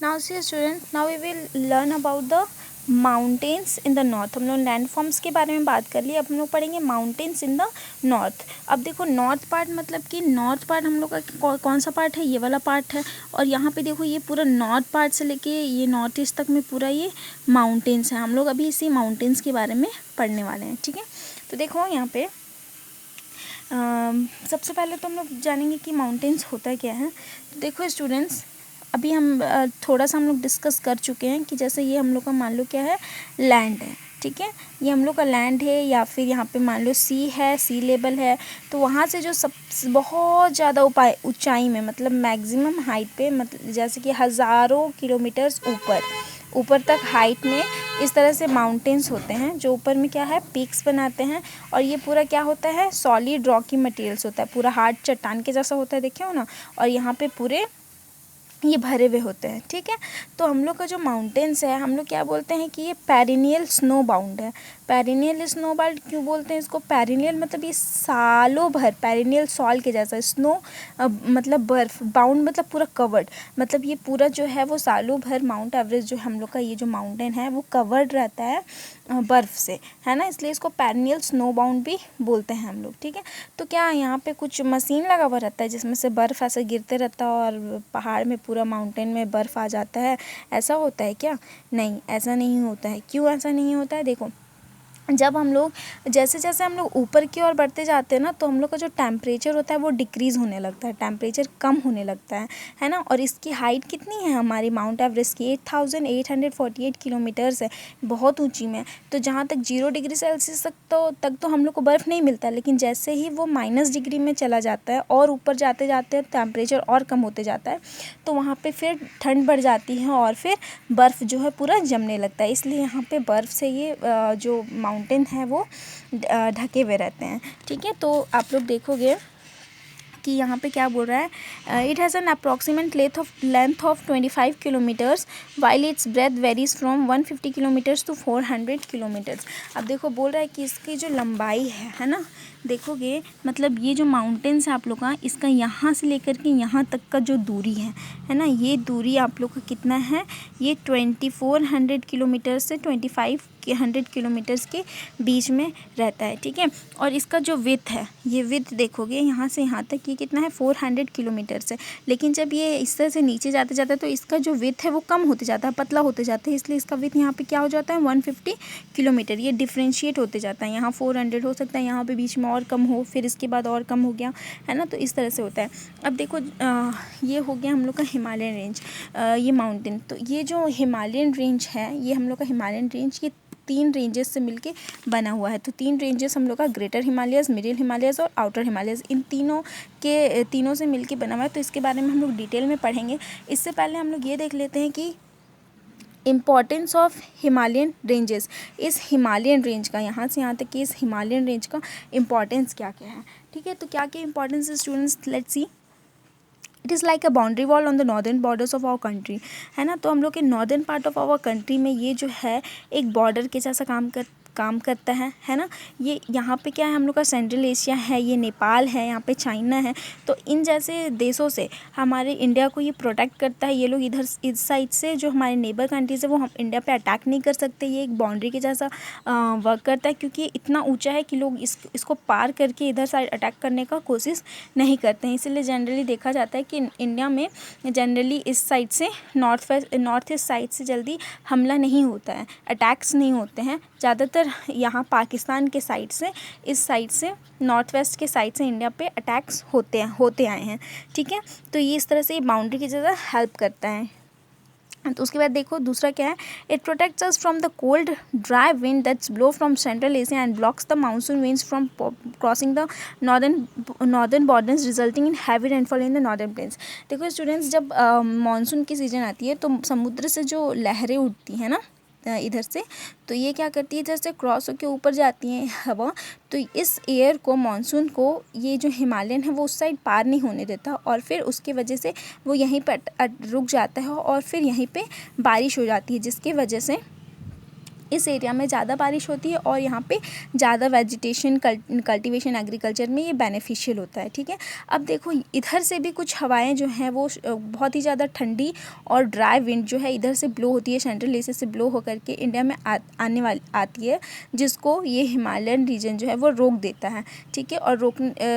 Now see students, now we will learn about the mountains in the north. हम लोग land forms के बारे में बात कर लिए, अब हम लोग पढ़ेंगे माउंटेन्स इन द नॉर्थ। अब देखो नॉर्थ पार्ट मतलब कि नॉर्थ पार्ट हम लोग का कौन सा पार्ट है, ये वाला पार्ट है। और यहाँ पे देखो ये पूरा नॉर्थ पार्ट से लेके ये नॉर्थ ईस्ट तक में पूरा ये माउंटेन्स है। हम लोग अभी इसी माउंटेन्स के बारे में पढ़ने वाले हैं, ठीक है। तो देखो यहाँ पे सबसे पहले तो हम लोग जानेंगे कि माउंटेन्स होता क्या है। तो देखो स्टूडेंट्स, अभी हम थोड़ा सा हम लोग डिस्कस कर चुके हैं कि जैसे ये हम लोग का मान लो क्या है, लैंड है, ठीक है। ये हम लोग का लैंड है, या फिर यहाँ पे मान लो सी है, सी लेवल है। तो वहाँ से जो सब बहुत ज़्यादा ऊंचाई में मतलब मैक्सिमम हाइट पे, मतलब जैसे कि हज़ारों किलोमीटर्स ऊपर तक हाइट में इस तरह से माउंटेन्स होते हैं, जो ऊपर में क्या है, पीक्स बनाते हैं। और ये पूरा क्या होता है, सॉलिड रॉकी मटेरियल्स होता है, पूरा हार्ड चट्टान के जैसा होता है, देखे हो ना। और यहाँ पे पूरे ये भरे हुए होते हैं, ठीक है। तो हम लोग का जो माउंटेन्स है, हम लोग क्या बोलते हैं कि ये पेरिनियल स्नो बाउंड है। पेरिनियल स्नो बाउंड क्यों बोलते हैं इसको, पेरिनियल मतलब ये सालों भर, पेरिनियल सॉल के जैसा, स्नो मतलब बर्फ, बाउंड मतलब पूरा कवर्ड, मतलब ये पूरा जो है वो सालों भर माउंट एवरेस्ट जो हम लोग का ये जो माउंटेन है वो कवर्ड रहता है बर्फ़ से, है ना। इसलिए इसको पेरिनियल स्नो बाउंड भी बोलते हैं हम लोग, ठीक है। तो क्या यहाँ पे कुछ मशीन लगा हुआ रहता है जिसमें से बर्फ़ ऐसे गिरते रहता है और पहाड़ में पूरा माउंटेन में बर्फ़ आ जाता है, ऐसा होता है क्या? नहीं, ऐसा नहीं होता है। क्यों ऐसा नहीं होता है? देखो, जब हम लोग जैसे जैसे हम लोग ऊपर की ओर बढ़ते जाते हैं ना, तो हम लोग का जो टेम्परेचर होता है वो डिक्रीज़ होने लगता है, टेम्परेचर कम होने लगता है ना। और इसकी हाइट कितनी है हमारी माउंट एवरेस्ट की, 8848 किलोमीटर्स है, बहुत ऊंची में। तो जहाँ तक 0 डिग्री सेल्सियस तक तो हम लोग को बर्फ़ नहीं मिलता, लेकिन जैसे ही वो -डिग्री में चला जाता है और ऊपर जाते जाते टेम्परेचर और कम होते जाता है, तो वहाँ पर फिर ठंड बढ़ जाती है और फिर बर्फ़ जो है पूरा जमने लगता है। इसलिए यहाँ पर बर्फ़ से ये जो माउंटेन है वो ढके हुए रहते हैं, ठीक है। तो आप लोग देखोगे कि यहाँ पे क्या बोल रहा है, it has an approximate length of 25 kilometres while its breadth varies from 150 kilometres to 400 kilometres. अब देखो बोल रहा है कि इसकी जो लंबाई है ना, देखोगे मतलब ये जो माउंटेन्स है आप लोग का, इसका यहाँ से लेकर के यहाँ तक का जो दूरी है ना, ये दूरी आप लोग का कितना है, ये 2400 किलोमीटर से 2500 किलोमीटर्स के बीच में रहता है, ठीक है। और इसका जो विड्थ है, ये विड्थ देखोगे यहाँ से यहाँ तक ये कितना है, 400 किलोमीटर्स है। लेकिन जब ये इस तरह से नीचे जाते जाता है तो इसका जो विड्थ है वो कम होते जाता है, पतला होते जाता है, इसलिए इसका विड्थ यहाँ पे क्या हो जाता है, 150 किलोमीटर। ये डिफ्रेंशिएट होते जाता है, यहाँ 400 हो सकता है, यहाँ पे बीच में और कम हो, फिर इसके बाद और कम हो गया, है ना। तो इस तरह से होता है। अब देखो ये हो गया हम लोग का हिमालयन रेंज, ये माउंटेन। तो ये जो हिमालयन रेंज है, ये हम लोग का हिमालयन रेंज, ये 3 रेंजेस से मिलके बना हुआ है। तो 3 रेंजेस हम लोग का, ग्रेटर हिमालयस, मिडिल हिमालयस और आउटर हिमालयस, इन तीनों से मिलके बना हुआ है। तो इसके बारे में हम लोग डिटेल में पढ़ेंगे। इससे पहले हम लोग ये देख लेते हैं कि इम्पॉर्टेंस ऑफ हिमालयन रेंजेस, इस हिमालयन रेंज का, यहाँ से यहाँ तक कि इस हिमालयन रेंज का इम्पॉर्टेंस क्या क्या है, ठीक है। तो क्या क्या इम्पॉर्टेंस है students, let's see. It is like a boundary wall on the northern borders of our country, है ना। तो हम लोग के northern part of our country में ये जो है एक बॉर्डर के जैसा काम करता है ना। ये यहाँ पे क्या है, हम लोग का सेंट्रल एशिया है, ये नेपाल है, यहाँ पे चाइना है। तो इन जैसे देशों से हमारे इंडिया को ये प्रोटेक्ट करता है। ये लोग इधर इस साइड से जो हमारे नेबर कंट्रीज़ है वो हम इंडिया पे अटैक नहीं कर सकते। ये एक बाउंड्री के जैसा वर्क करता है, क्योंकि इतना ऊंचा है कि लोग इसको पार करके इधर साइड अटैक करने का कोशिश नहीं करते हैं। इसीलिए जनरली देखा जाता है कि इंडिया में जनरली इस साइड से नॉर्थ ईस्ट साइड से जल्दी हमला नहीं होता है, अटैक्स नहीं होते हैं। ज़्यादातर यहाँ पाकिस्तान के साइड से, इस साइड से, नॉर्थ वेस्ट के साइड से इंडिया पे अटैक्स होते आए हैं, ठीक है। तो ये इस तरह से बाउंड्री की जगह हेल्प करता है। तो उसके बाद देखो दूसरा क्या है, it protects us from the cold dry wind that's blow from central Asia and blocks the monsoon winds from crossing the northern borders resulting in heavy rainfall in the northern plains. देखो students, जब monsoon की season आती है तो समुद्र से जो लहरें उठती हैं ना इधर से, तो ये क्या करती है, जैसे क्रॉस होकर ऊपर जाती है हवा, तो इस एयर को, मानसून को, ये जो हिमालयन है वो उस साइड पार नहीं होने देता, और फिर उसकी वजह से वो यहीं पर रुक जाता है और फिर यहीं पे बारिश हो जाती है, जिसकी वजह से इस एरिया में ज़्यादा बारिश होती है और यहाँ पे ज़्यादा वेजिटेशन कल्टीवेशन एग्रीकल्चर में ये बेनिफिशियल होता है। ठीक है, अब देखो इधर से भी कुछ हवाएं जो हैं वो बहुत ही ज़्यादा ठंडी और ड्राई विंड जो है इधर से ब्लो होती है, सेंट्रल एशिया से ब्लो होकर के इंडिया में आती है, जिसको ये हिमालयन रीजन जो है वो रोक देता है। ठीक है, और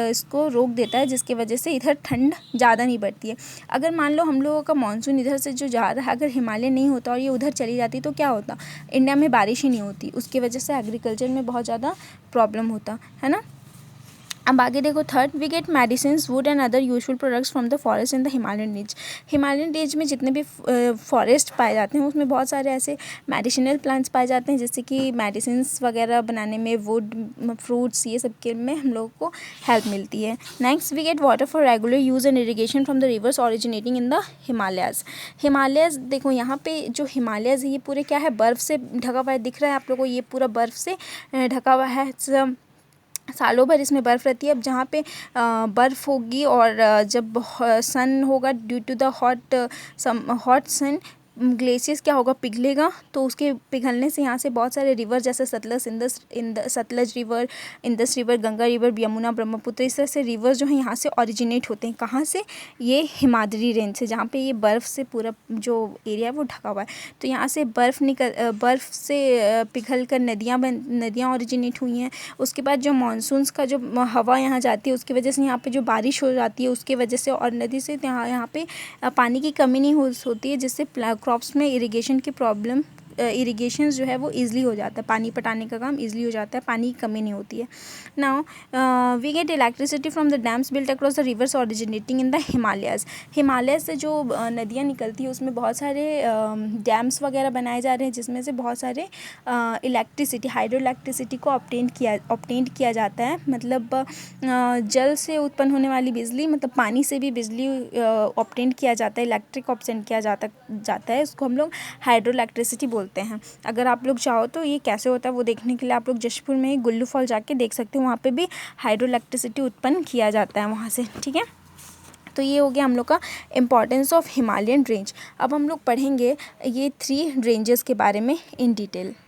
इसको रोक देता है, जिसकी वजह से इधर ठंड ज़्यादा नहीं बढ़ती है। अगर मान लो हम लोगों का मानसून इधर से जो जा रहा है अगर हिमालय नहीं होता और ये उधर चली जाती तो क्या होता, इंडिया में बारिश ही नहीं होती, उसकी वजह से एग्रीकल्चर में बहुत ज़्यादा प्रॉब्लम होता है ना। अब आगे देखो third, we get medicine wood and other useful products from the forest in the Himalayan range. Himalayan range में जितने भी फॉरेस्ट पाए जाते हैं उसमें बहुत सारे ऐसे मेडिसिनल प्लांट्स पाए जाते हैं, जैसे कि मेडिसिन वगैरह बनाने में, वुड, फ्रूट्स, ये सब के में हम लोग को हेल्प मिलती है। Next, we get water for regular use and irrigation from the rivers originating in the Himalayas. Himalayas देखो यहाँ पे जो हिमालयाज है ये पूरे क्या है, बर्फ़ से ढका हुआ है, दिख रहा है आप लोगों को, ये पूरा बर्फ़ से ढका हुआ है, सालों भर इसमें बर्फ़ रहती है। अब जहाँ पे बर्फ़ होगी और जब सन होगा, due to the hot sun, glaciers क्या होगा, पिघलेगा, तो उसके पिघलने से यहाँ से बहुत सारे रिवर जैसे Sutlej river, Indus river, Ganga river, Yamuna, Brahmaputra, इस तरह से रिवर जो है यहाँ से ओरिजिनेट होते हैं। कहाँ से, ये हिमाद्री रेंज से, जहाँ पे ये बर्फ़ से पूरा जो एरिया है वो ढका हुआ है। तो यहाँ से बर्फ़ से पिघल कर नदियाँ ओरिजिनेट हुई हैं। उसके बाद जो मानसून्स का जो हवा यहाँ जाती है उसकी वजह से यहाँ पे जो बारिश हो जाती है उसकी वजह से, और नदी से यहाँ पे पानी की कमी नहीं होती है, जिससे क्रॉप्स में इरिगेशन की प्रॉब्लम, इरिगेशन जो है वो ईज़िली हो जाता है, पानी पटाने का काम ईज़िली हो जाता है, पानी की कमी नहीं होती है। Now we get electricity from the dams built across the rivers originating in the Himalayas. Himalaya से जो नदियाँ निकलती है उसमें बहुत सारे डैम्स वगैरह बनाए जा रहे हैं, जिसमें से बहुत सारे इलेक्ट्रिसिटी, हाइड्रो इलेक्ट्रिसिटी को ऑब्टेन किया जाता है। मतलब जल से उत्पन्न होने वाली बिजली, मतलब पानी से भी बिजली ऑब्टेन किया जाता है, इलेक्ट्रिक ऑब्टेन किया जाता है, इसको हम लोग हाइड्रो इलेक्ट्रिसिटी बोलते हैं। अगर आप लोग चाहो तो ये कैसे होता है वो देखने के लिए आप लोग जशपुर में गुल्लू फॉल जाके देख सकते हो, वहाँ पे भी हाइड्रो इलेक्ट्रिसिटी उत्पन्न किया जाता है वहाँ से। ठीक है, तो ये हो गया हम लोग का इम्पॉर्टेंस ऑफ हिमालयन रेंज। अब हम लोग पढ़ेंगे ये 3 रेंजेस के बारे में इन डिटेल।